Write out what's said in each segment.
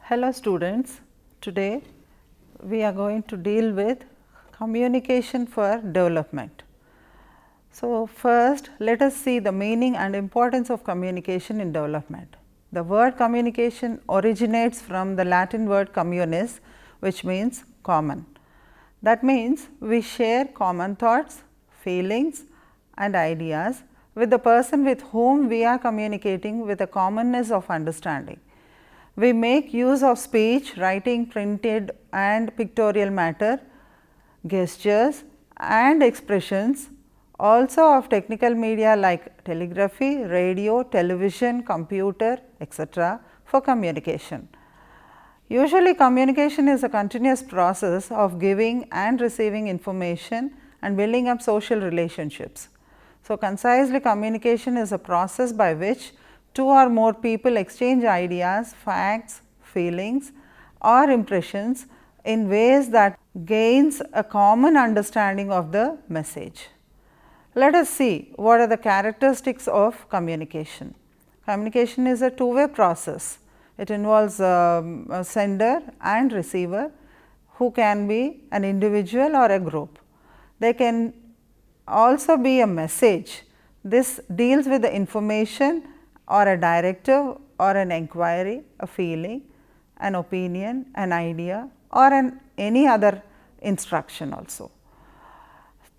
Hello students, today we are going to deal with communication for development. So, first let us see the meaning and importance of communication in development. The word communication originates from the Latin word communis, which means common. That means we share common thoughts, feelings and ideas with the person with whom we are communicating with a commonness of understanding. We make use of speech, writing, printed and pictorial matter, gestures and expressions, also of technical media like telegraphy, radio, television, computer, etc. for communication. Usually communication is a continuous process of giving and receiving information and building up social relationships. So, concisely, communication is a process by which two or more people exchange ideas, facts, feelings or impressions in ways that gains a common understanding of the message. Let us see what are the characteristics of communication. Communication is a two-way process. It involves a sender and receiver who can be an individual or a group. They can also be a message. This deals with the information or a directive or an inquiry, a feeling, an opinion, an idea or any other instruction also.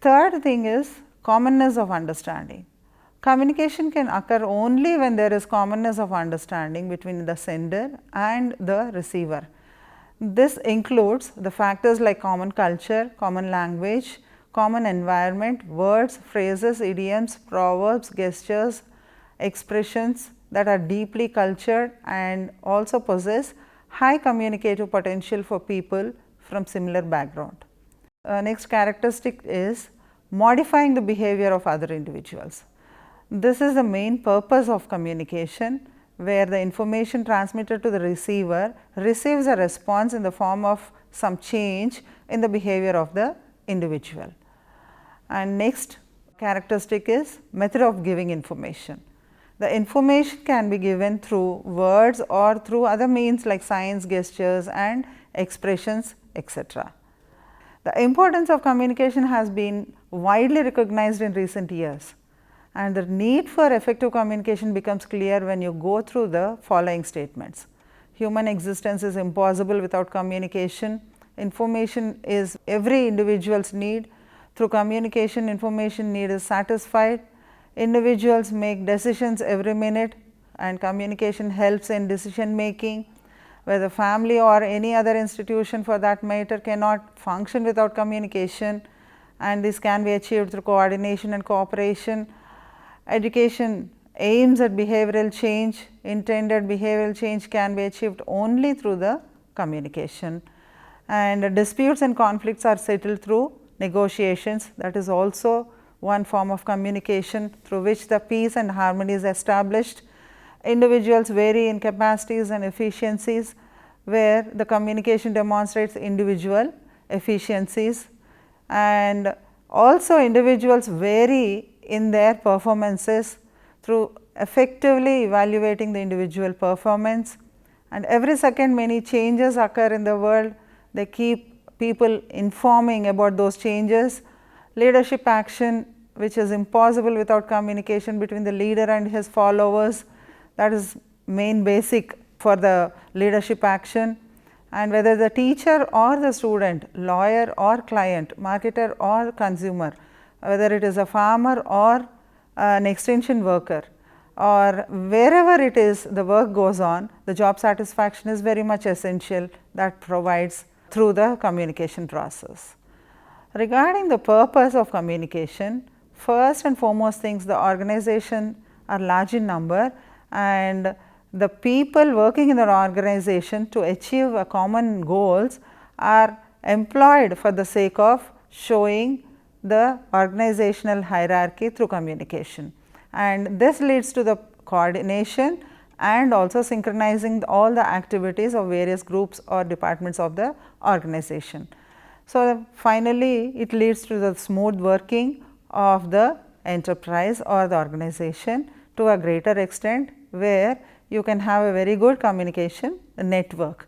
Third thing is commonness of understanding. Communication can occur only when there is commonness of understanding between the sender and the receiver. This includes the factors like common culture, common language, common environment, words, phrases, idioms, proverbs, gestures, expressions that are deeply cultured and also possess high communicative potential for people from similar background. Next characteristic is modifying the behavior of other individuals. This is the main purpose of communication, where the information transmitted to the receiver receives a response in the form of some change in the behavior of the individual. And next characteristic is method of giving information. The information can be given through words or through other means like signs, gestures and expressions, etc. The importance of communication has been widely recognized in recent years, and the need for effective communication becomes clear when you go through the following statements. Human existence is impossible without communication. Information is every individual's need. Through communication, information need is satisfied. Individuals make decisions every minute and communication helps in decision making, where the family or any other institution for that matter cannot function without communication, and this can be achieved through coordination and cooperation. Education aims at behavioral change. Intended behavioral change can be achieved only through the communication, and disputes and conflicts are settled through negotiations. That is also one form of communication through which the peace and harmony is established. Individuals vary in capacities and efficiencies, where the communication demonstrates individual efficiencies, and also individuals vary in their performances through effectively evaluating the individual performance. And every second many changes occur in the world. They keep people informing about those changes. Leadership action, which is impossible without communication between the leader and his followers, that is main basic for the leadership action. And whether the teacher or the student, lawyer or client, marketer or consumer, whether it is a farmer or an extension worker, or wherever it is the work goes on, the job satisfaction is very much essential, that provides through the communication process. Regarding the purpose of communication, first and foremost things, the organization are large in number, and the people working in the organization to achieve a common goals are employed for the sake of showing the organizational hierarchy through communication, and this leads to the coordination and also synchronizing all the activities of various groups or departments of the organization. So, finally, it leads to the smooth working of the enterprise or the organization to a greater extent, where you can have a very good communication network.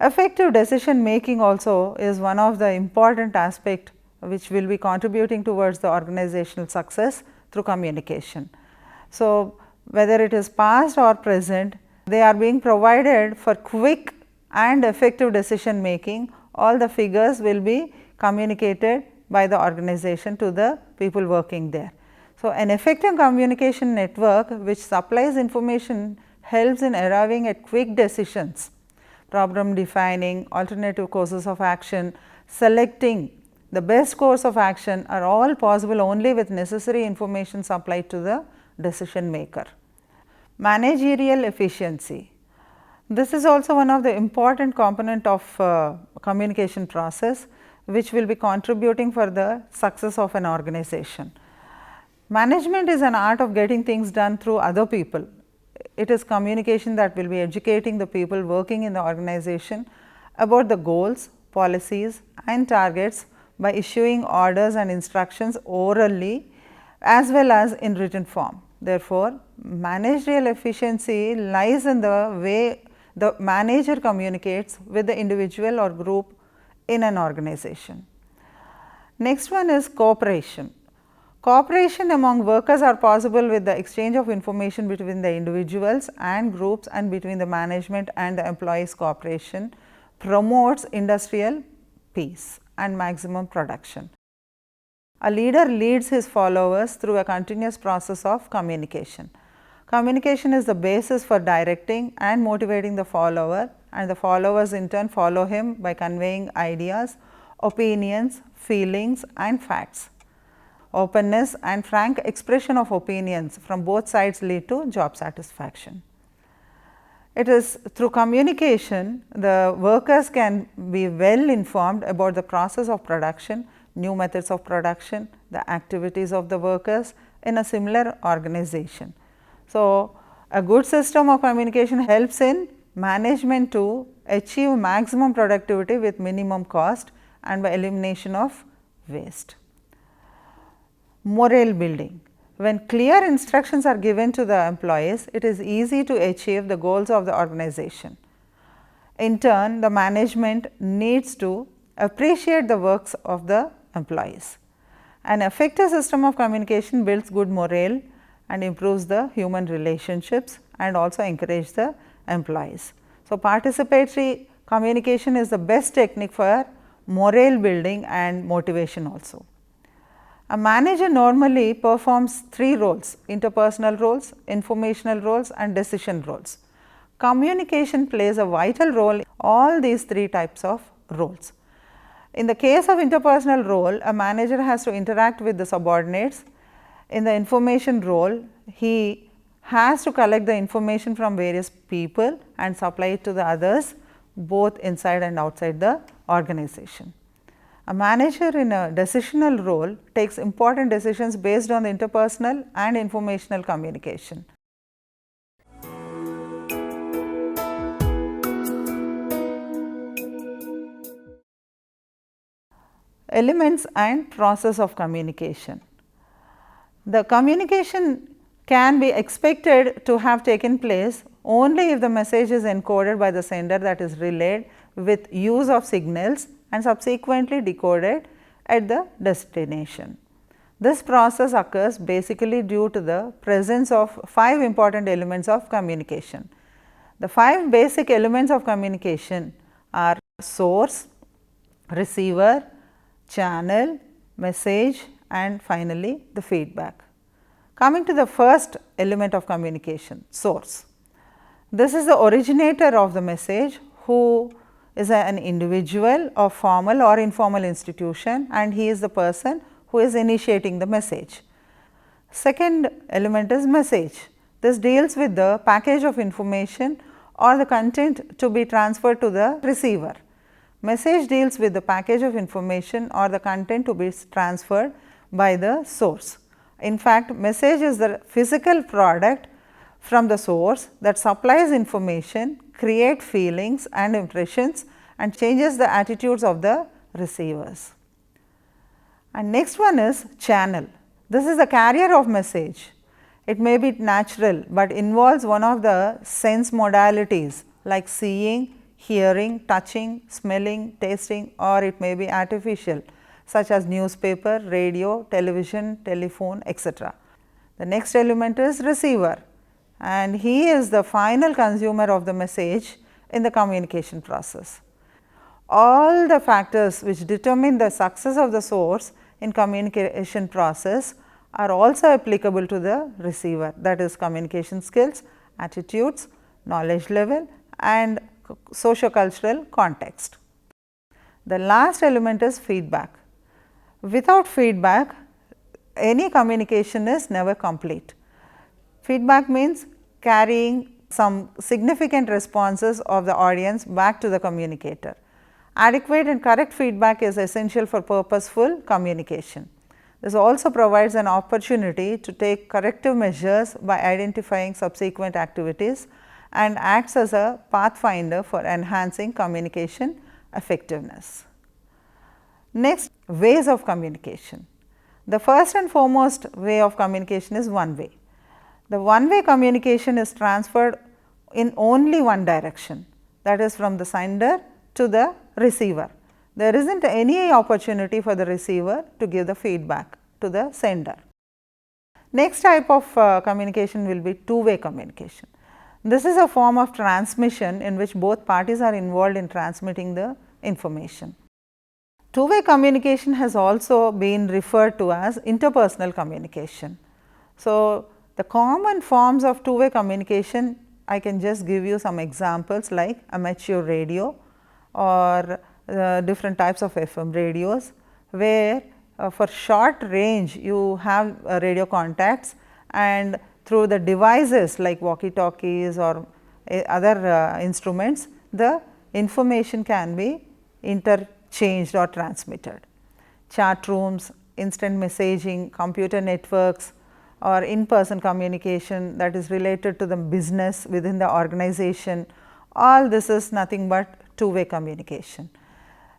Effective decision making also is one of the important aspects which will be contributing towards the organizational success through communication. So, whether it is past or present, they are being provided for quick and effective decision making. All the figures will be communicated by the organization to the people working there. So, an effective communication network which supplies information helps in arriving at quick decisions, problem defining, alternative courses of action, selecting the best course of action are all possible only with necessary information supplied to the decision maker. Managerial efficiency. This is also one of the important component of communication process which will be contributing for the success of an organization. Management is an art of getting things done through other people. It is communication that will be educating the people working in the organization about the goals, policies and targets by issuing orders and instructions orally as well as in written form. Therefore, managerial efficiency lies in the way the manager communicates with the individual or group in an organization. Next one is cooperation. Cooperation among workers are possible with the exchange of information between the individuals and groups and between the management and the employees. Cooperation promotes industrial peace and maximum production. A leader leads his followers through a continuous process of communication. Communication is the basis for directing and motivating the follower, and the followers in turn follow him by conveying ideas, opinions, feelings and facts. Openness and frank expression of opinions from both sides lead to job satisfaction. It is through communication the workers can be well informed about the process of production, new methods of production, the activities of the workers in a similar organization. So, a good system of communication helps in management to achieve maximum productivity with minimum cost and by elimination of waste. Morale building. When clear instructions are given to the employees, it is easy to achieve the goals of the organization. In turn, the management needs to appreciate the works of the employees. An effective system of communication builds good morale and improves the human relationships and also encourages the employees. So, participatory communication is the best technique for morale building and motivation also. A manager normally performs three roles: interpersonal roles, informational roles and decision roles. Communication plays a vital role in all these three types of roles. In the case of interpersonal role, a manager has to interact with the subordinates. In the information role, he has to collect the information from various people and supply it to the others, both inside and outside the organization. A manager in a decisional role takes important decisions based on the interpersonal and informational communication. Elements and process of communication. The communication can be expected to have taken place only if the message is encoded by the sender, that is relayed with use of signals and subsequently decoded at the destination. This process occurs basically due to the presence of 5 important elements of communication. The 5 basic elements of communication are source, receiver, channel, message and finally the feedback. Coming to the first element of communication, source. This is the originator of the message, who is an individual of formal or informal institution, and he is the person who is initiating the message. Second element is message. This deals with the package of information or the content to be transferred to the receiver. Message deals with the package of information or the content to be transferred by the source. In fact, message is the physical product from the source that supplies information, create feelings and impressions and changes the attitudes of the receivers. And next one is channel. This is the carrier of message. It may be natural, but involves one of the sense modalities like seeing, hearing, touching, smelling, tasting, or it may be artificial such as newspaper, radio, television, telephone, etc. The next element is receiver, and he is the final consumer of the message in the communication process. All the factors which determine the success of the source in communication process are also applicable to the receiver, that is communication skills, attitudes, knowledge level and socio-cultural context. The last element is feedback. Without feedback, any communication is never complete. Feedback means carrying some significant responses of the audience back to the communicator. Adequate and correct feedback is essential for purposeful communication. This also provides an opportunity to take corrective measures by identifying subsequent activities and acts as a pathfinder for enhancing communication effectiveness. Next, ways of communication. The first and foremost way of communication is one way. The one way communication is transferred in only one direction, that is from the sender to the receiver. There is not any opportunity for the receiver to give the feedback to the sender. Next type of communication will be two-way communication. This is a form of transmission in which both parties are involved in transmitting the information. Two-way communication has also been referred to as interpersonal communication. So, the common forms of two-way communication, I can just give you some examples like amateur radio or different types of FM radios, where for short range you have radio contacts, and through the devices like walkie-talkies or other instruments, the information can be interchanged or transmitted. Chat rooms, instant messaging, computer networks or in-person communication that is related to the business within the organization, all this is nothing but two-way communication.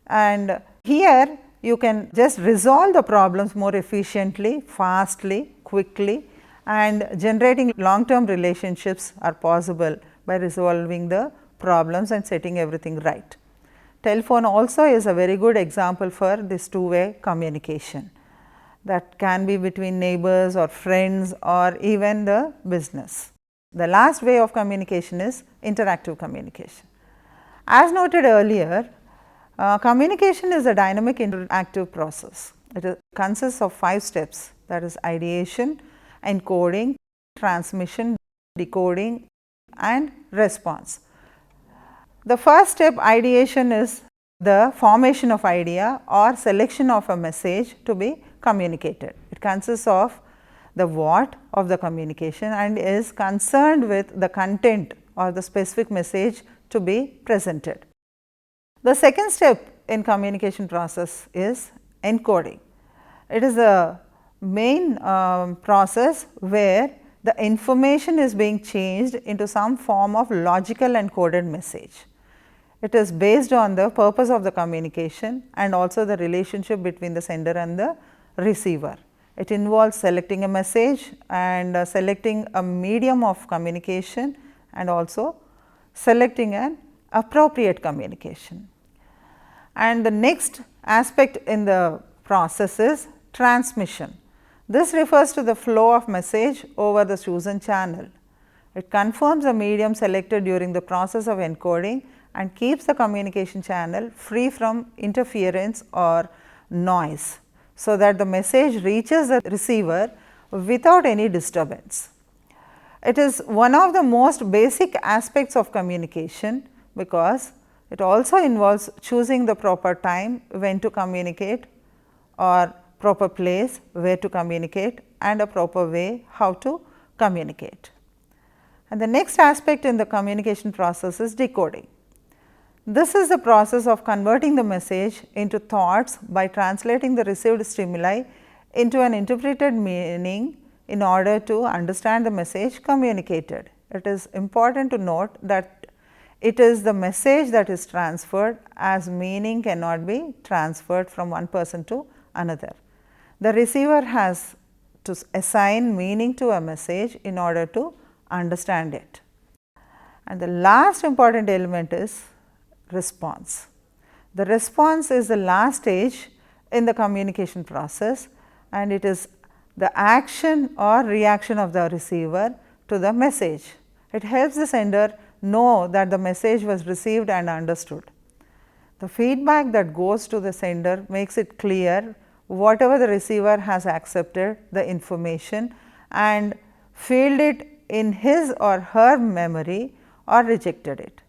And here you can just resolve the problems more efficiently, fastly, quickly, and generating long-term relationships are possible by resolving the problems and setting everything right. Telephone also is a very good example for this two-way communication, that can be between neighbors or friends or even the business. The last way of communication is interactive communication. As noted earlier, communication is a dynamic interactive process. It consists of 5 steps, that is ideation, encoding, transmission, decoding and response. The first step, ideation, is the formation of idea or selection of a message to be communicated. It consists of the what of the communication and is concerned with the content or the specific message to be presented. The second step in communication process is encoding. It is the main process where the information is being changed into some form of logical encoded message. It is based on the purpose of the communication and also the relationship between the sender and the receiver. It involves selecting a message and selecting a medium of communication and also selecting an appropriate communication. And the next aspect in the process is transmission. This refers to the flow of message over the chosen channel. It confirms the medium selected during the process of encoding and keeps the communication channel free from interference or noise, so that the message reaches the receiver without any disturbance. It is one of the most basic aspects of communication, because it also involves choosing the proper time when to communicate or proper place where to communicate and a proper way how to communicate. And the next aspect in the communication process is decoding. This is the process of converting the message into thoughts by translating the received stimuli into an interpreted meaning in order to understand the message communicated. It is important to note that it is the message that is transferred, as meaning cannot be transferred from one person to another. The receiver has to assign meaning to a message in order to understand it. And the last important element is response. The response is the last stage in the communication process, and it is the action or reaction of the receiver to the message. It helps the sender know that the message was received and understood. The feedback that goes to the sender makes it clear whatever the receiver has accepted the information and filled it in his or her memory or rejected it.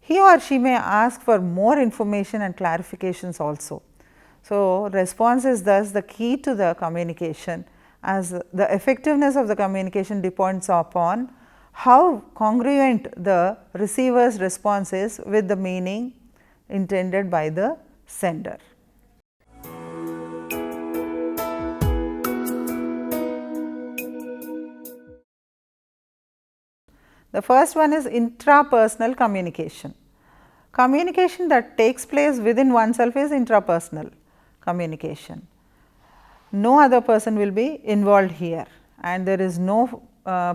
He or she may ask for more information and clarifications also. So, response is thus the key to the communication, as the effectiveness of the communication depends upon how congruent the receiver's response is with the meaning intended by the sender. The first one is intrapersonal communication. Communication that takes place within oneself is intrapersonal communication. No other person will be involved here, and there is no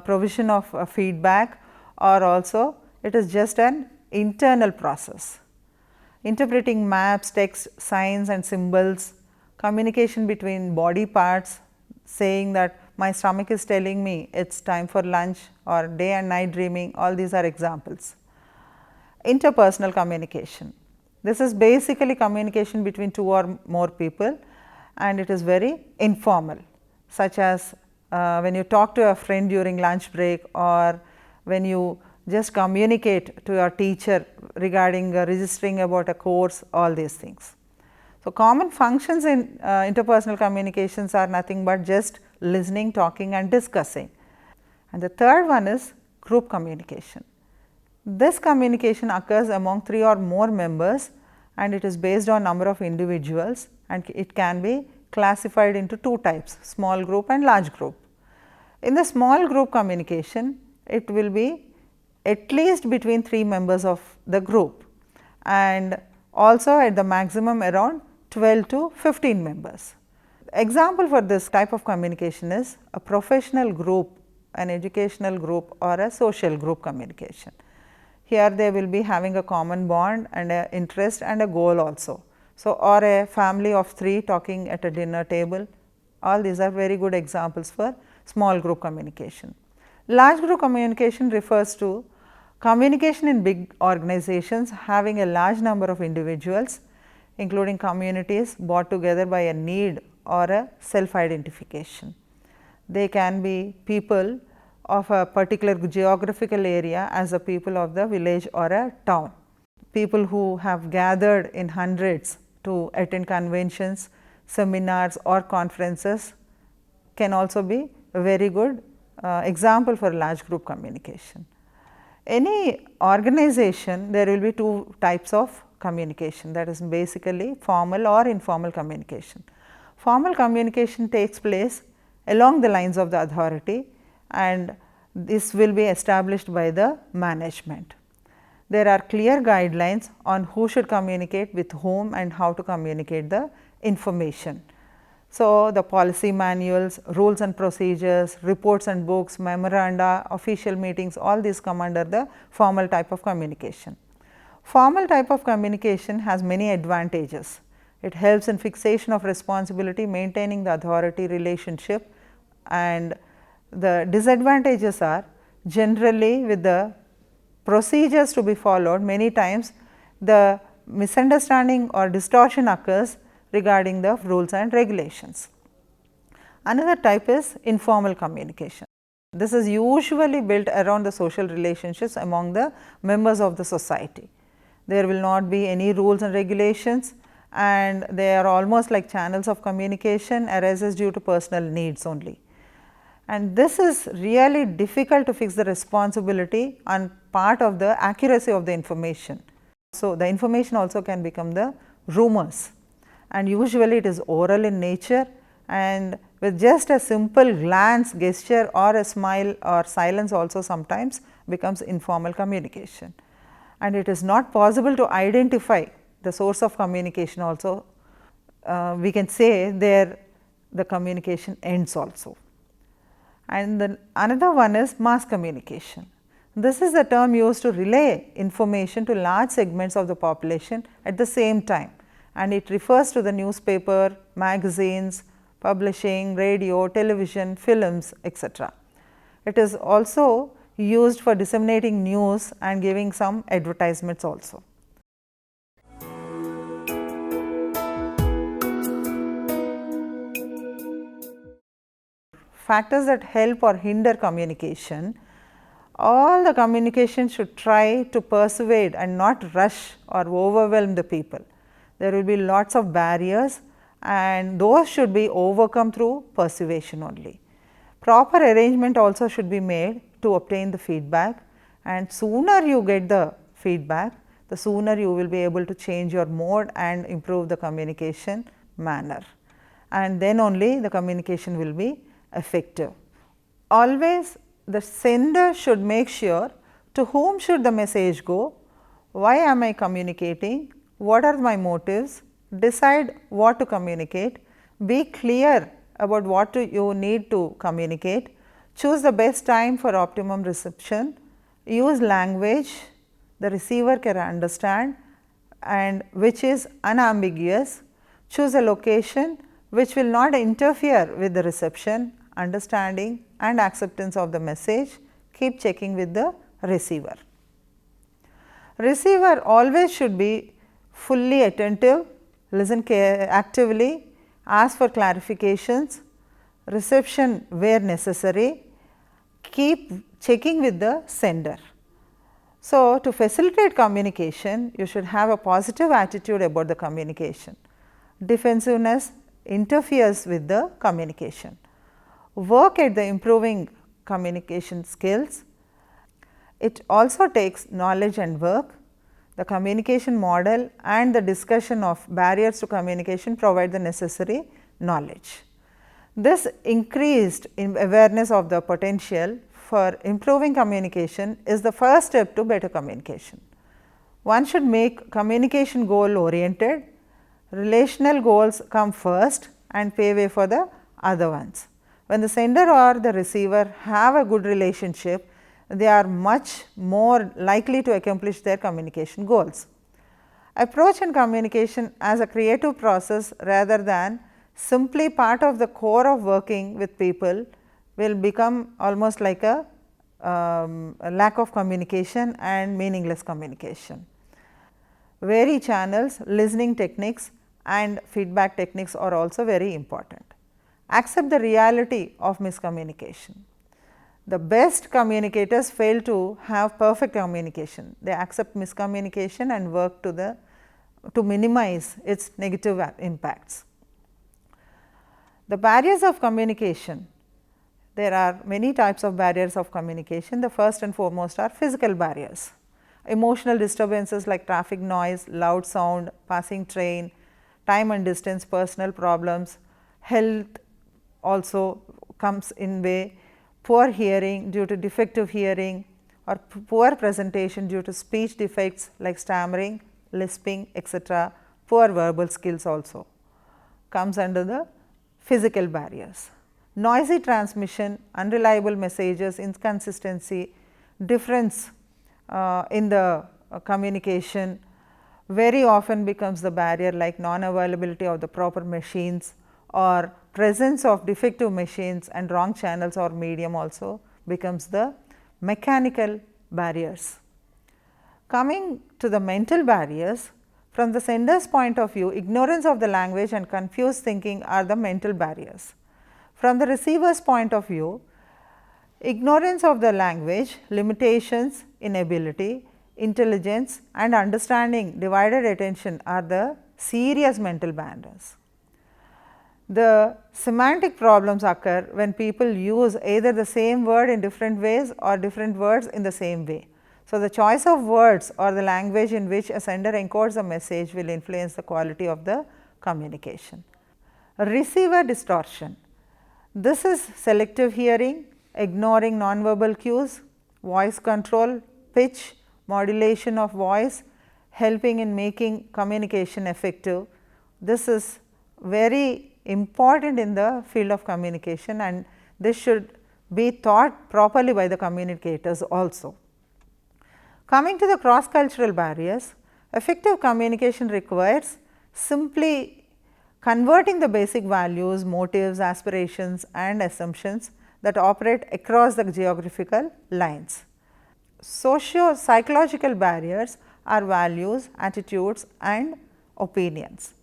provision of feedback, or also it is just an internal process. Interpreting maps, text, signs and symbols, communication between body parts, saying that my stomach is telling me it is time for lunch, or day and night dreaming, all these are examples. Interpersonal communication. This is basically communication between two or more people, and it is very informal, such as when you talk to a friend during lunch break, or when you just communicate to your teacher regarding registering about a course, all these things. So, common functions in interpersonal communications are nothing but just listening, talking and discussing. And the third one is group communication. This communication occurs among 3 or more members, and it is based on number of individuals, and it can be classified into 2 types, small group and large group. In the small group communication, it will be at least between 3 members of the group, and also at the maximum around 12 to 15 members. Example for this type of communication is a professional group, an educational group or a social group communication. Here they will be having a common bond and an interest and a goal also. So, or a family of 3 talking at a dinner table, all these are very good examples for small group communication. Large group communication refers to communication in big organizations having a large number of individuals, including communities brought together by a need or a self-identification. They can be people of a particular geographical area as the people of the village or a town. People who have gathered in hundreds to attend conventions, seminars or conferences can also be a very good example for large group communication. Any organization, there will be 2 types of communication, that is basically formal or informal communication. Formal communication takes place along the lines of the authority, and this will be established by the management. There are clear guidelines on who should communicate with whom and how to communicate the information. So, the policy manuals, rules and procedures, reports and books, memoranda, official meetings, all these come under the formal type of communication. Formal type of communication has many advantages. It helps in fixation of responsibility, maintaining the authority relationship, and the disadvantages are generally with the procedures to be followed, many times the misunderstanding or distortion occurs regarding the rules and regulations. Another type is informal communication. This is usually built around the social relationships among the members of the society. There will not be any rules and regulations, and they are almost like channels of communication arises due to personal needs only. And this is really difficult to fix the responsibility on part of the accuracy of the information. So, the information also can become the rumors, and usually it is oral in nature, and with just a simple glance, gesture or a smile or silence also sometimes becomes informal communication. And it is not possible to identify the source of communication also. We can say there the communication ends also. And then another one is mass communication. This is the term used to relay information to large segments of the population at the same time, and it refers to the newspaper, magazines, publishing, radio, television, films, etc. It is also used for disseminating news and giving some advertisements also. Factors that help or hinder communication. All the communication should try to persuade and not rush or overwhelm the people. There will be lots of barriers, and those should be overcome through persuasion only. Proper arrangement also should be made to obtain the feedback, and sooner you get the feedback, the sooner you will be able to change your mode and improve the communication manner, and then only the communication will be effective. Always the sender should make sure to whom should the message go, why am I communicating, what are my motives, decide what to communicate, be clear about what you need to communicate, choose the best time for optimum reception, use language the receiver can understand and which is unambiguous, choose a location which will not interfere with the reception, understanding and acceptance of the message. Keep checking with the receiver. Receiver always should be fully attentive, listen actively, ask for clarifications, reception where necessary, keep checking with the sender. So, to facilitate communication, you should have a positive attitude about the communication. Defensiveness interferes with the communication. Work at the improving communication skills. It also takes knowledge and work. The communication model and the discussion of barriers to communication provide the necessary knowledge. This increased awareness of the potential for improving communication is the first step to better communication. One should make communication goal oriented, relational goals come first and pay way for the other ones. When the sender or the receiver have a good relationship, they are much more likely to accomplish their communication goals. Approach in communication as a creative process rather than simply part of the core of working with people will become almost like a lack of communication and meaningless communication. Vary channels, listening techniques and feedback techniques are also very important. Accept the reality of miscommunication. The best communicators fail to have perfect communication. They accept miscommunication and work to minimize its negative impacts. The barriers of communication. There are many types of barriers of communication. The first and foremost are physical barriers. Emotional disturbances like traffic noise, loud sound, passing train, time and distance, personal problems, health also comes in way, poor hearing due to defective hearing or poor presentation due to speech defects like stammering, lisping, etc., poor verbal skills also comes under the physical barriers. Noisy transmission, unreliable messages, inconsistency, difference in the communication very often becomes the barrier, like non-availability of the proper machines or presence of defective machines and wrong channels or medium also becomes the mechanical barriers. Coming to the mental barriers, from the sender's point of view, ignorance of the language and confused thinking are the mental barriers. From the receiver's point of view, ignorance of the language, limitations, inability, intelligence and understanding, divided attention are the serious mental barriers. The semantic problems occur when people use either the same word in different ways or different words in the same way. So, the choice of words or the language in which a sender encodes a message will influence the quality of the communication. Receiver distortion. This is selective hearing, ignoring nonverbal cues, voice control, pitch, modulation of voice, helping in making communication effective. This is very important in the field of communication, and this should be taught properly by the communicators also. Coming to the cross-cultural barriers, effective communication requires simply converting the basic values, motives, aspirations and assumptions that operate across the geographical lines. Socio-psychological barriers are values, attitudes and opinions.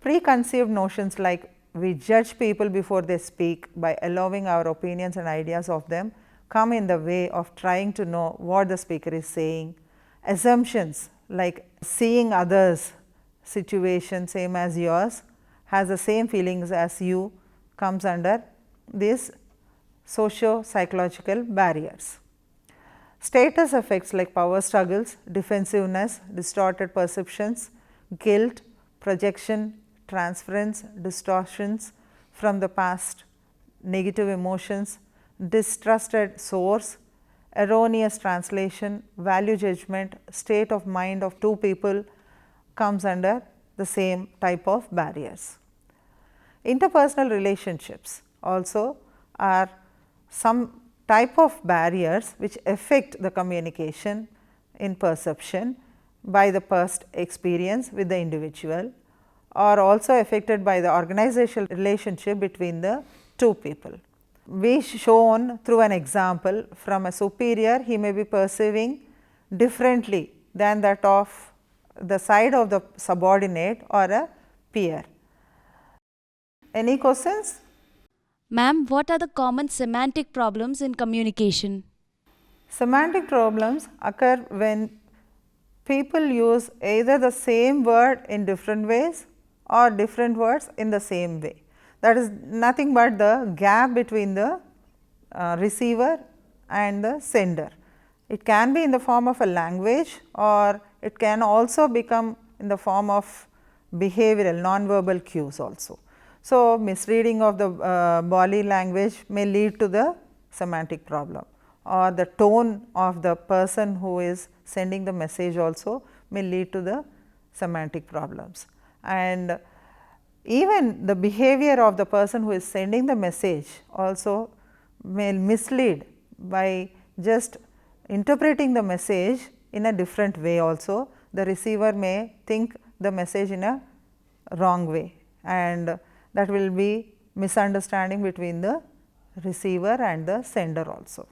Preconceived notions like we judge people before they speak by allowing our opinions and ideas of them come in the way of trying to know what the speaker is saying. Assumptions like seeing others situation same as yours has the same feelings as you comes under these socio-psychological barriers. Status effects like power struggles, defensiveness, distorted perceptions, guilt, projection, transference, distortions from the past, negative emotions, distrusted source, erroneous translation, value judgment, state of mind of two people comes under the same type of barriers. Interpersonal relationships also are some type of barriers which affect the communication in perception by the past experience with the individual, or also affected by the organizational relationship between the two people. We shown through an example from a superior, he may be perceiving differently than that of the side of the subordinate or a peer. Any questions? Ma'am, what are the common semantic problems in communication? Semantic problems occur when people use either the same word in different ways or different words in the same way. That is nothing but the gap between the receiver and the sender. It can be in the form of a language, or it can also become in the form of behavioral non-verbal cues also. So, misreading of the body language may lead to the semantic problem, or the tone of the person who is sending the message also may lead to the semantic problems. And even the behavior of the person who is sending the message also may mislead by just interpreting the message in a different way also. The receiver may think the message in a wrong way, and that will be misunderstanding between the receiver and the sender also.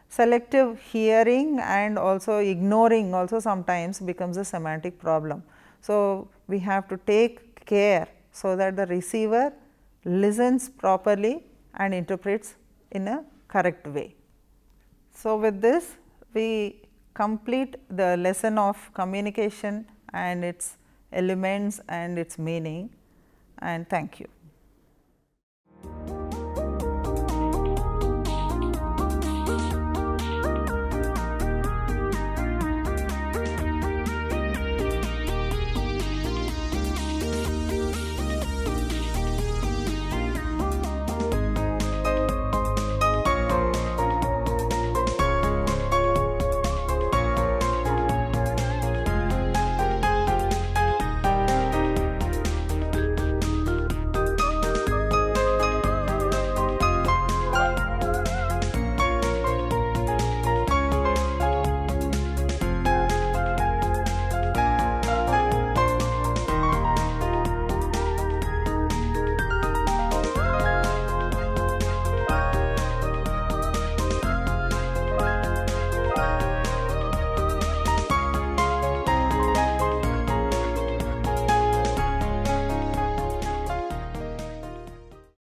Selective hearing and also ignoring also sometimes becomes a semantic problem. So, we have to take care so that the receiver listens properly and interprets in a correct way. So, with this we complete the lesson of communication and its elements and its meaning, and thank you.